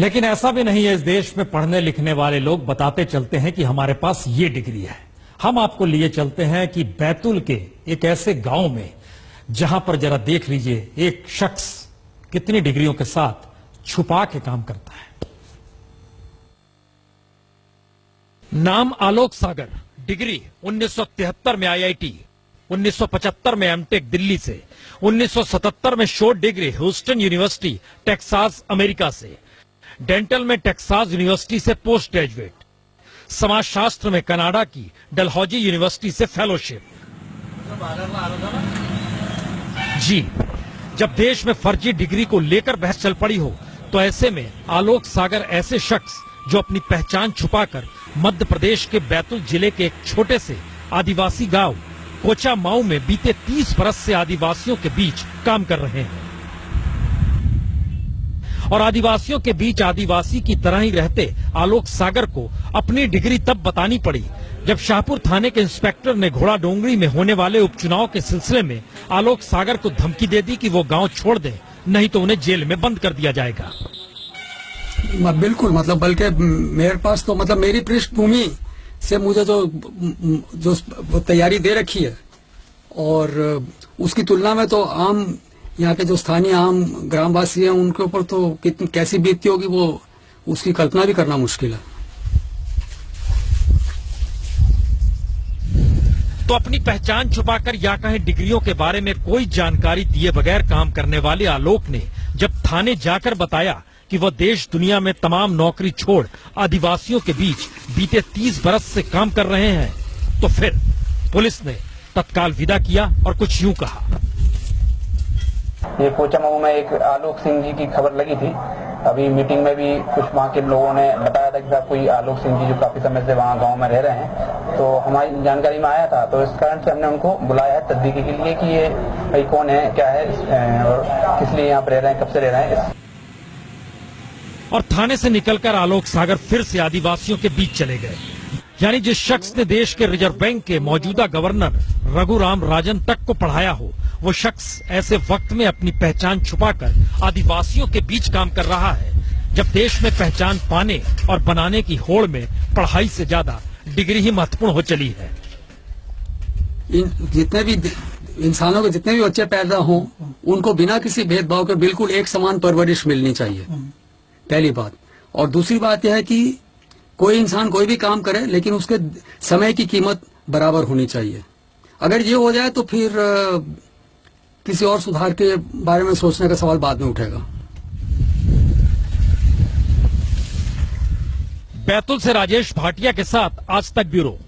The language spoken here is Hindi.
लेकिन ऐसा भी नहीं है। इस देश में पढ़ने लिखने वाले लोग बताते चलते हैं कि हमारे पास ये डिग्री है। हम आपको लिए चलते हैं कि बैतूल के एक ऐसे गांव में जहां पर जरा देख लीजिए एक शख्स कितनी डिग्रियों के साथ छुपा के काम करता है। नाम आलोक सागर, डिग्री 1973 में आईआईटी, 1975 में एमटेक दिल्ली से, 1977 में short degree Houston university Texas America से, डेंटल में टेक्सास यूनिवर्सिटी से पोस्ट ग्रेजुएट, समाजशास्त्र में कनाडा की डलहौजी यूनिवर्सिटी से फेलोशिप। जी, जब देश में फर्जी डिग्री को लेकर बहस चल पड़ी हो तो ऐसे में आलोक सागर ऐसे शख्स जो अपनी पहचान छुपाकर मध्य प्रदेश के बैतूल जिले के एक छोटे से आदिवासी गांव कोचामाऊ में बीते 30 बरस से आदिवासियों के बीच काम कर रहे हैं। और आदिवासियों के बीच आदिवासी की तरह ही रहते आलोक सागर को अपनी डिग्री तब बतानी पड़ी जब शाहपुर थाने के इंस्पेक्टर ने घोड़ा डोंगरी में होने वाले उपचुनाव के सिलसिले में आलोक सागर को धमकी दे दी कि वो गांव छोड़ दे, नहीं तो उन्हें जेल में बंद कर दिया जाएगा। बिल्कुल, बल्कि मेरे पास तो मेरी पृष्ठभूमि से मुझे जो तैयारी दे रखी है और उसकी तुलना में तो आम यहाँ के जो स्थानीय आम ग्रामवासी हैं उनके ऊपर तो कितनी कैसी बीतती होगी वो उसकी कल्पना भी करना मुश्किल है। तो अपनी पहचान छुपाकर या कहें डिग्रियों के बारे में कोई जानकारी दिए बगैर काम करने वाले आलोक ने जब थाने जाकर बताया कि वह देश दुनिया में तमाम नौकरी छोड़ आदिवासियों के बीच बीते 30 बरस से काम कर रहे हैं, तो फिर पुलिस ने तत्काल विदा किया और कुछ यूं कहा। ये कोचामाऊ में एक आलोक सिंह जी की खबर लगी थी। अभी मीटिंग में भी कुछ वहाँ के लोगों ने बताया था कि साहब कोई आलोक सिंह जी जो काफी समय से वहाँ गांव में रह रहे हैं, तो हमारी जानकारी में आया था। तो इस कारण से हमने उनको बुलाया है तस्दीकी के लिए कि ये भाई कौन है, क्या है और किस लिए यहाँ पर रह रहे हैं, कब से रह रहे हैं। और थाने से निकलकर आलोक सागर फिर से आदिवासियों के बीच चले गए। यानी जिस शख्स ने देश के रिजर्व बैंक के मौजूदा गवर्नर रघुराम राजन तक को पढ़ाया हो, वो शख्स ऐसे वक्त में अपनी पहचान छुपाकर आदिवासियों के बीच काम कर रहा है जब देश में पहचान पाने और बनाने की होड़ में पढ़ाई से ज्यादा डिग्री ही महत्वपूर्ण हो चली है। जितने भी इंसानों के जितने भी बच्चे पैदा हों उनको बिना किसी भेदभाव के बिल्कुल एक समान परवरिश मिलनी चाहिए, पहली बात। और दूसरी बात यह है कि कोई इंसान कोई भी काम करे लेकिन उसके समय की कीमत बराबर होनी चाहिए। अगर ये हो जाए तो फिर किसी और सुधार के बारे में सोचने का सवाल बाद में उठेगा। बैतूल से राजेश भाटिया के साथ आज तक ब्यूरो।